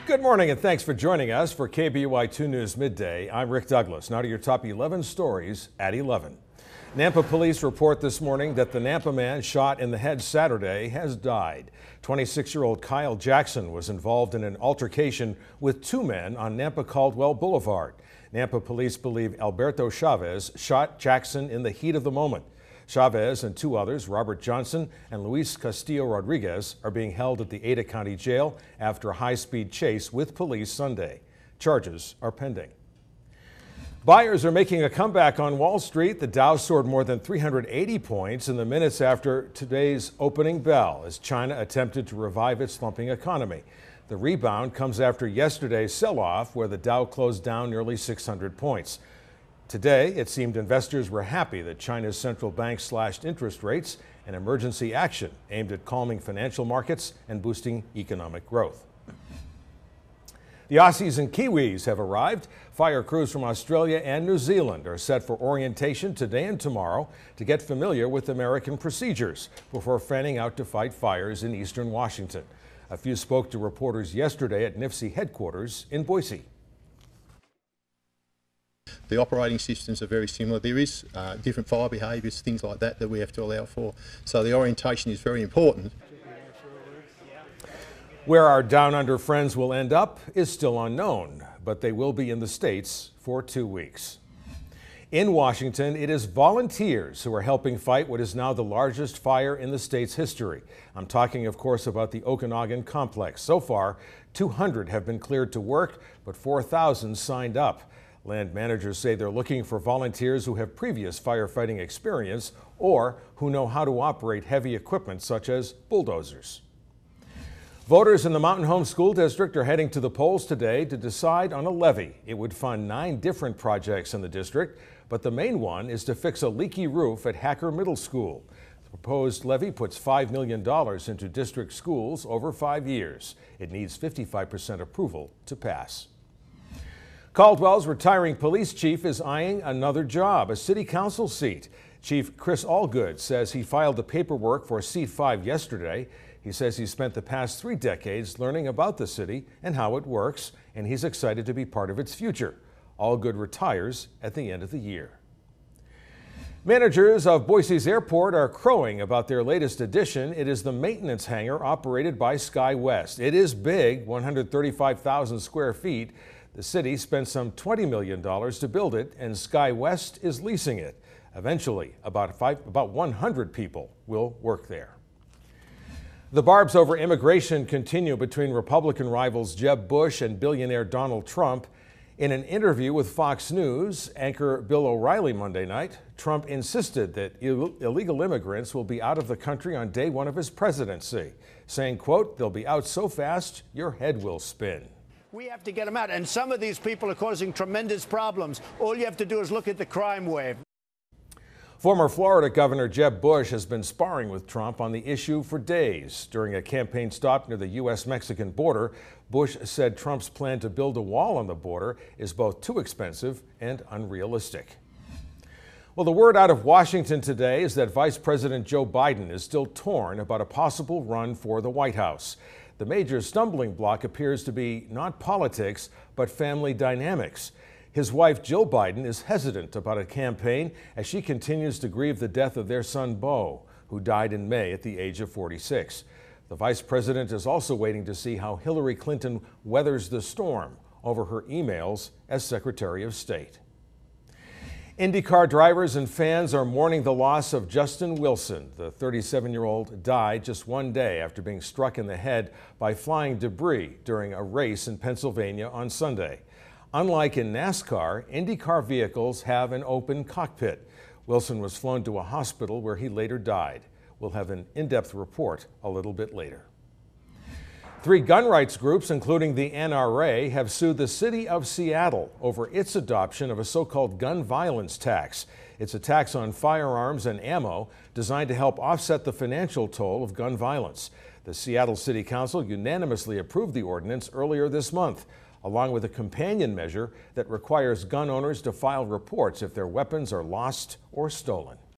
Good morning and thanks for joining us for KBUI 2 News Midday. I'm Rick Douglas. Now to your top 11 stories at 11. Nampa police report this morning that the Nampa man shot in the head Saturday has died. 26-year-old Kyle Jackson was involved in an altercation with two men on Nampa Caldwell Boulevard. Nampa police believe Alberto Chavez shot Jackson in the heat of the moment. Chavez and two others, Robert Johnson and Luis Castillo Rodriguez, are being held at the Ada County Jail after a high-speed chase with police Sunday. Charges are pending. Buyers are making a comeback on Wall Street. The Dow soared more than 380 points in the minutes after today's opening bell as China attempted to revive its slumping economy. The rebound comes after yesterday's sell-off where the Dow closed down nearly 600 points. Today, it seemed investors were happy that China's central bank slashed interest rates, an emergency action aimed at calming financial markets and boosting economic growth. The Aussies and Kiwis have arrived. Fire crews from Australia and New Zealand are set for orientation today and tomorrow to get familiar with American procedures before fanning out to fight fires in eastern Washington. A few spoke to reporters yesterday at NIFC headquarters in Boise. The operating systems are very similar. There is different fire behaviours, things like that we have to allow for. So the orientation is very important. Where our Down Under friends will end up is still unknown, but they will be in the States for 2 weeks. In Washington, it is volunteers who are helping fight what is now the largest fire in the state's history. I'm talking, of course, about the Okanagan complex. So far, 200 have been cleared to work, but 4,000 signed up. Land managers say they're looking for volunteers who have previous firefighting experience or who know how to operate heavy equipment such as bulldozers. Voters in the Mountain Home School District are heading to the polls today to decide on a levy. It would fund 9 different projects in the district, but the main one is to fix a leaky roof at Hacker Middle School. The proposed levy puts $5 million into district schools over 5 years. It needs 55% approval to pass. Caldwell's retiring police chief is eyeing another job, a city council seat. Chief Chris Allgood says he filed the paperwork for seat 5 yesterday. He says he spent the past 3 decades learning about the city and how it works, and he's excited to be part of its future. Allgood retires at the end of the year. Managers of Boise's airport are crowing about their latest addition. It is the maintenance hangar operated by SkyWest. It is big, 135,000 square feet. The city spent some $20 million to build it, and SkyWest is leasing it. Eventually, about 100 people will work there. The barbs over immigration continue between Republican rivals Jeb Bush and billionaire Donald Trump. In an interview with Fox News anchor Bill O'Reilly Monday night, Trump insisted that illegal immigrants will be out of the country on day 1 of his presidency, saying, quote, "They'll be out so fast your head will spin." We have to get them out, and some of these people are causing tremendous problems. All you have to do is look at the crime wave. Former Florida Governor Jeb Bush has been sparring with Trump on the issue for days. During a campaign stop near the U.S.-Mexican border, Bush said Trump's plan to build a wall on the border is both too expensive and unrealistic. Well, the word out of Washington today is that Vice President Joe Biden is still torn about a possible run for the White House. The major stumbling block appears to be not politics, but family dynamics. His wife, Jill Biden, is hesitant about a campaign as she continues to grieve the death of their son, Beau, who died in May at the age of 46. The vice president is also waiting to see how Hillary Clinton weathers the storm over her emails as Secretary of State. IndyCar drivers and fans are mourning the loss of Justin Wilson. The 37-year-old died just 1 day after being struck in the head by flying debris during a race in Pennsylvania on Sunday. Unlike in NASCAR, IndyCar vehicles have an open cockpit. Wilson was flown to a hospital where he later died. We'll have an in-depth report a little bit later. 3 gun rights groups, including the NRA, have sued the city of Seattle over its adoption of a so-called gun violence tax. It's a tax on firearms and ammo designed to help offset the financial toll of gun violence. The Seattle City Council unanimously approved the ordinance earlier this month, along with a companion measure that requires gun owners to file reports if their weapons are lost or stolen.